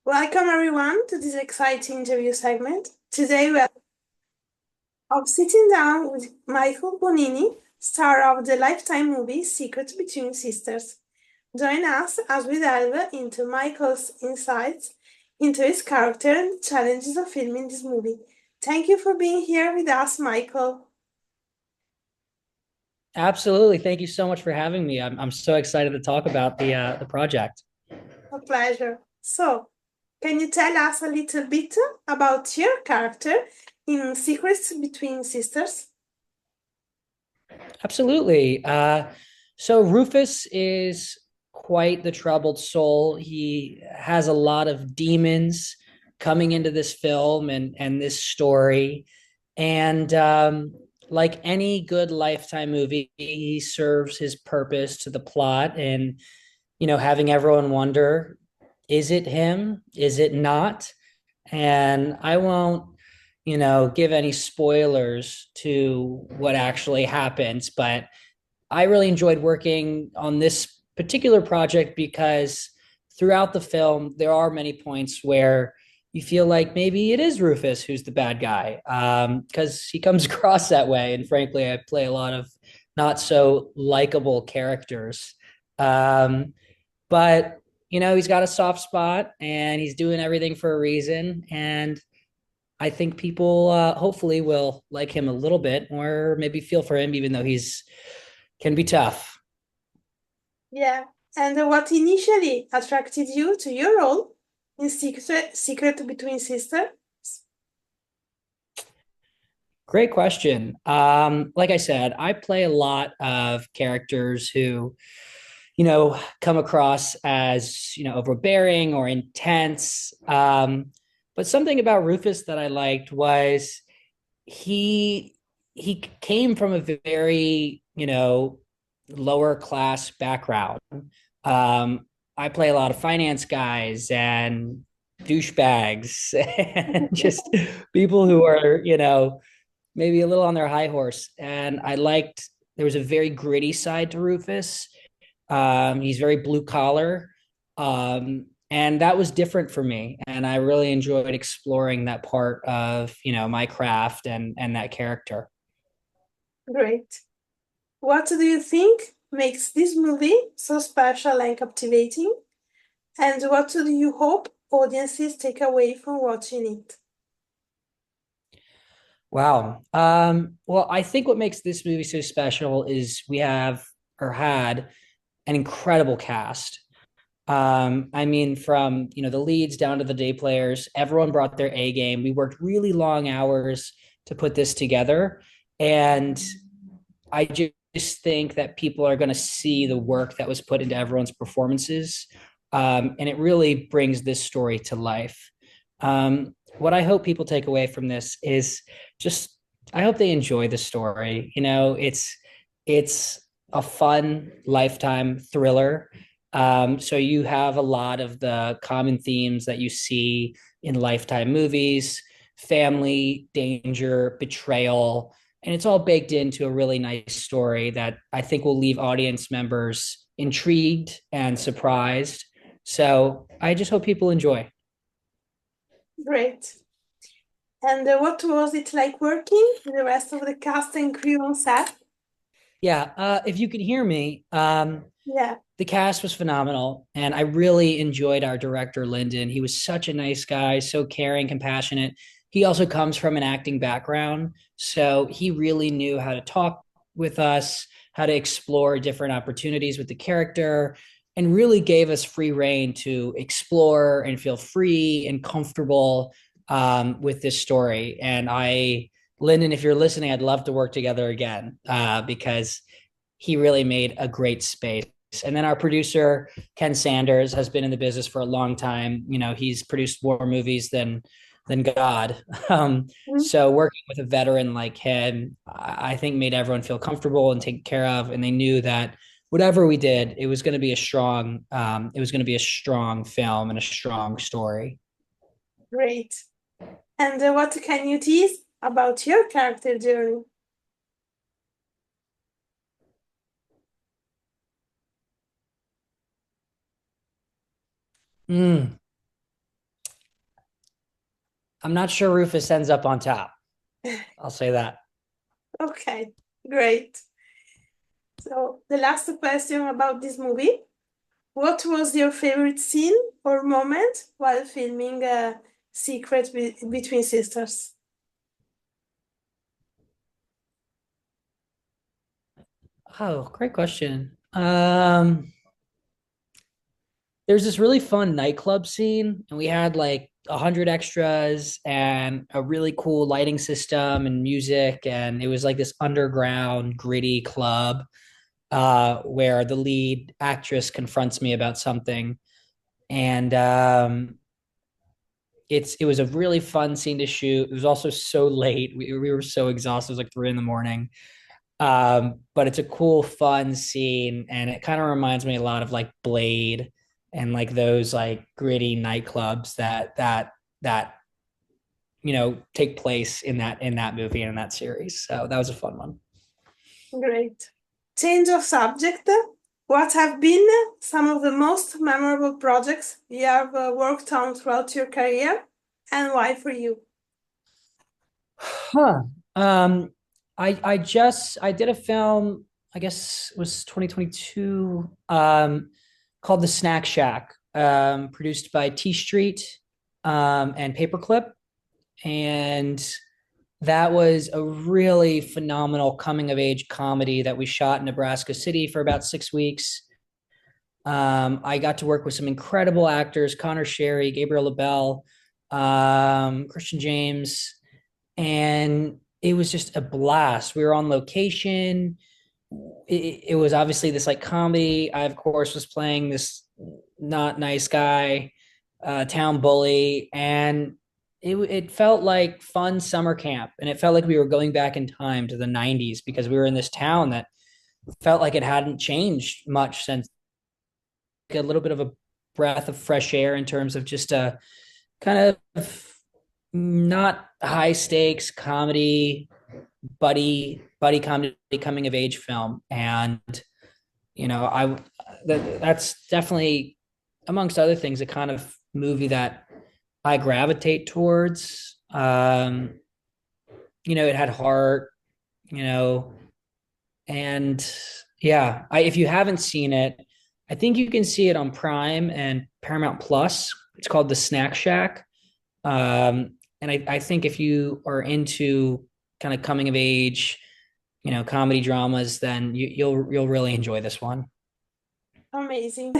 Welcome everyone to this exciting interview segment. Today we are sitting down with Michael Bonini, star of the Lifetime movie Secret Between Sisters. Join us as we delve into Michael's insights into his character and the challenges of filming this movie. Thank you for being here with us, Michael. Absolutely. Thank you so much for having me. I'm so excited to talk about the project. A pleasure. So, can you tell us a little bit about your character in Secrets Between Sisters? Absolutely. So Rufus is quite the troubled soul. He has a lot of demons coming into this film and this story. And like any good Lifetime movie, he serves his purpose to the plot and having everyone wonder, is it him? Is it not? And I won't, give any spoilers to what actually happens, but I really enjoyed working on this particular project because throughout the film, there are many points where you feel like maybe it is Rufus who's the bad guy, because he comes across that way. And frankly, I play a lot of not so likable characters. Um, but he's got a soft spot and he's doing everything for a reason. And I think people hopefully will like him a little bit or maybe feel for him, even though he's can be tough. Yeah. And what initially attracted you to your role in Secret Between Sisters? Great question. Like I said, I play a lot of characters who, come across as, overbearing or intense. But something about Rufus that I liked was he he came from a very, lower class background. I play a lot of finance guys and douchebags and just people who are, maybe a little on their high horse. And I liked there was a very gritty side to Rufus. He's very blue collar. And that was different for me. And I really enjoyed exploring that part of, my craft and that character. Great. What do you think makes this movie so special and captivating? And what do you hope audiences take away from watching it? Wow. Well, I think what makes this movie so special is we have or had an incredible cast. I mean, from the leads down to the day players, everyone brought their A game. We worked really long hours to put this together, and I just think that people are going to see the work that was put into everyone's performances, and it really brings this story to life. What I hope people take away from this is just I hope they enjoy the story. It's a fun lifetime thriller. So you have a lot of the common themes that you see in lifetime movies: family, danger, betrayal, and it's all baked into a really nice story that I think will leave audience members intrigued and surprised. So I just hope people enjoy. Great. And what was it like working with the rest of the cast and crew on set? Yeah, if you can hear me, Yeah, the cast was phenomenal, and I really enjoyed our director Lyndon. He was such a nice guy, so caring, compassionate. He also comes from an acting background, so he really knew how to talk with us, how to explore different opportunities with the character, and really gave us free reign to explore and feel free and comfortable with this story. And Lyndon, if you're listening, I'd love to work together again because he really made a great space. And then our producer, Ken Sanders, has been in the business for a long time. He's produced more movies than God. mhm, So working with a veteran like him, I think made everyone feel comfortable and taken care of. And they knew that whatever we did, it was going to be a strong film and a strong story. great. And what can you tease about your character journey? Mm. I'm not sure Rufus ends up on top. I'll say that. Okay, great. So the last question about this movie. What was your favorite scene or moment while filming Secret Between Sisters? Oh, great question. There's this really fun nightclub scene, and we had like 100 extras and a really cool lighting system and music, and it was like this underground, gritty club where the lead actress confronts me about something, and it was a really fun scene to shoot. It was also so late; we were so exhausted. It was like 3 in the morning. But it's a cool, fun scene, and it kind of reminds me a lot of like Blade and like those like gritty nightclubs that take place in that movie and in that series. So that was a fun one. Great. Change of subject. What have been some of the most memorable projects you have worked on throughout your career, and why for you? Huh. Um, I did a film, I guess it was 2022, called The Snack Shack, produced by T Street and Paperclip. And that was a really phenomenal coming of age comedy that we shot in Nebraska City for about 6 weeks. I got to work with some incredible actors: Connor Sherry, Gabriel LaBelle, Christian James, and it was just a blast. We were on location. It was obviously this like comedy. I, of course, was playing this not nice guy, town bully, and it felt like fun summer camp, and it felt like we were going back in time to the 90s because we were in this town that felt like it hadn't changed much since. A little bit of a breath of fresh air in terms of just a kind of not high stakes comedy, buddy comedy, coming of age film. And I that's definitely, amongst other things, a kind of movie that I gravitate towards. It had heart, you know, and yeah, if you haven't seen it, I think you can see it on Prime and Paramount Plus. It's called The Snack Shack. And I think if you are into kind of coming of age, comedy dramas, then you'll really enjoy this one. Amazing.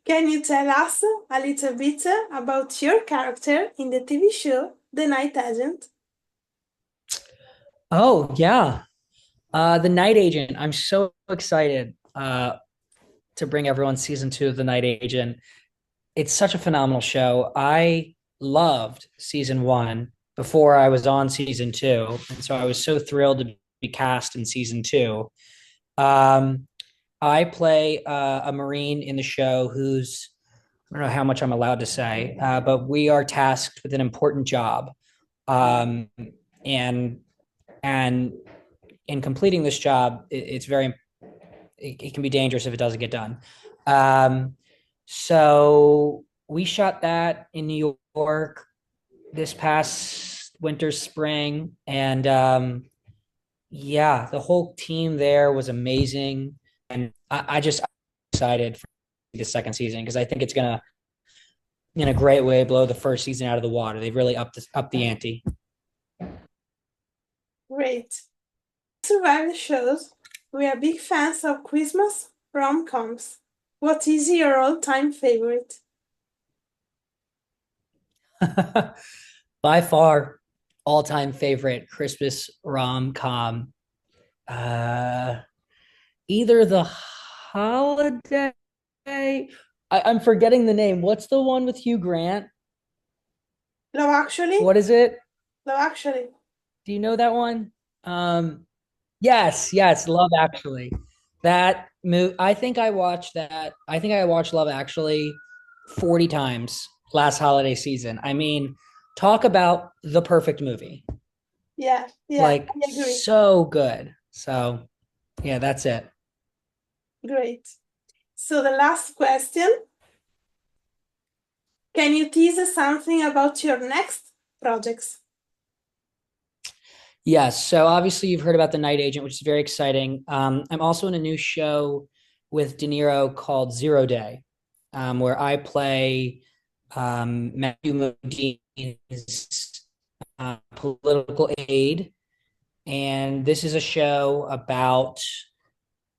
Can you tell us a little bit about your character in the TV show The Night Agent? Oh yeah, The Night Agent. I'm so excited to bring everyone season 2 of The Night Agent. It's such a phenomenal show. I loved season 1 before I was on season 2, and so I was so thrilled to be cast in season 2. Um, I play a Marine in the show who's, I don't know how much I'm allowed to say, but we are tasked with an important job. Um, and and in completing this job, it can be dangerous if it doesn't get done. Um, so we shot that in New York this past winter, spring, and yeah, the whole team there was amazing, and I just excited for the second season because I think it's gonna, in a great way, blow the first season out of the water. They've really upped the ante. Great. Survival shows. We are big fans of Christmas rom-coms. What is your all-time favorite? By far, all time favorite Christmas rom com. Uh, Either The Holiday. I'm forgetting the name. What's the one with Hugh Grant? Love Actually? What is it? Love Actually. Do you know that one? Um, yes, yes, Love Actually. That move. I think I watched that. I think I watched Love Actually 40 times last holiday season. I mean, talk about the perfect movie. Yeah, yeah, Like, I agree. so good. So, yeah, that's it. Great. So the last question. Can you tease us something about your next projects. Yes. So obviously you've heard about The Night Agent, which is very exciting. I'm also in a new show with De Niro called Zero Day, where I play Matthew Modine's political aide. And this is a show about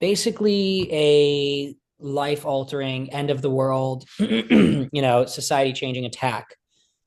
basically a life altering, end of the world, society changing attack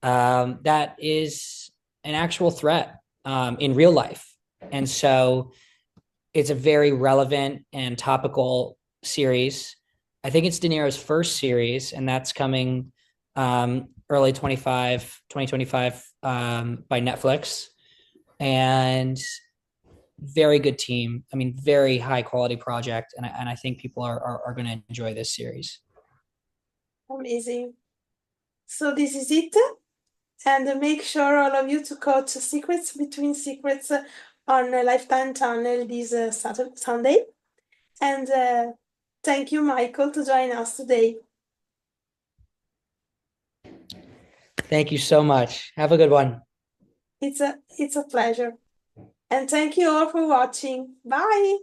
that is an actual threat in real life. And so it's a very relevant and topical series. I think it's De Niro's first series, and that's coming early 2025 by Netflix. And very good team. I mean, very high quality project. And I think people are going to enjoy this series. Amazing. So this is it. And make sure all of you to catch Secrets Between Secrets on Lifetime channel this Saturday, Sunday. And thank you, Michael, to join us today. Thank you so much. Have a good one. It's a pleasure. And thank you all for watching. Bye.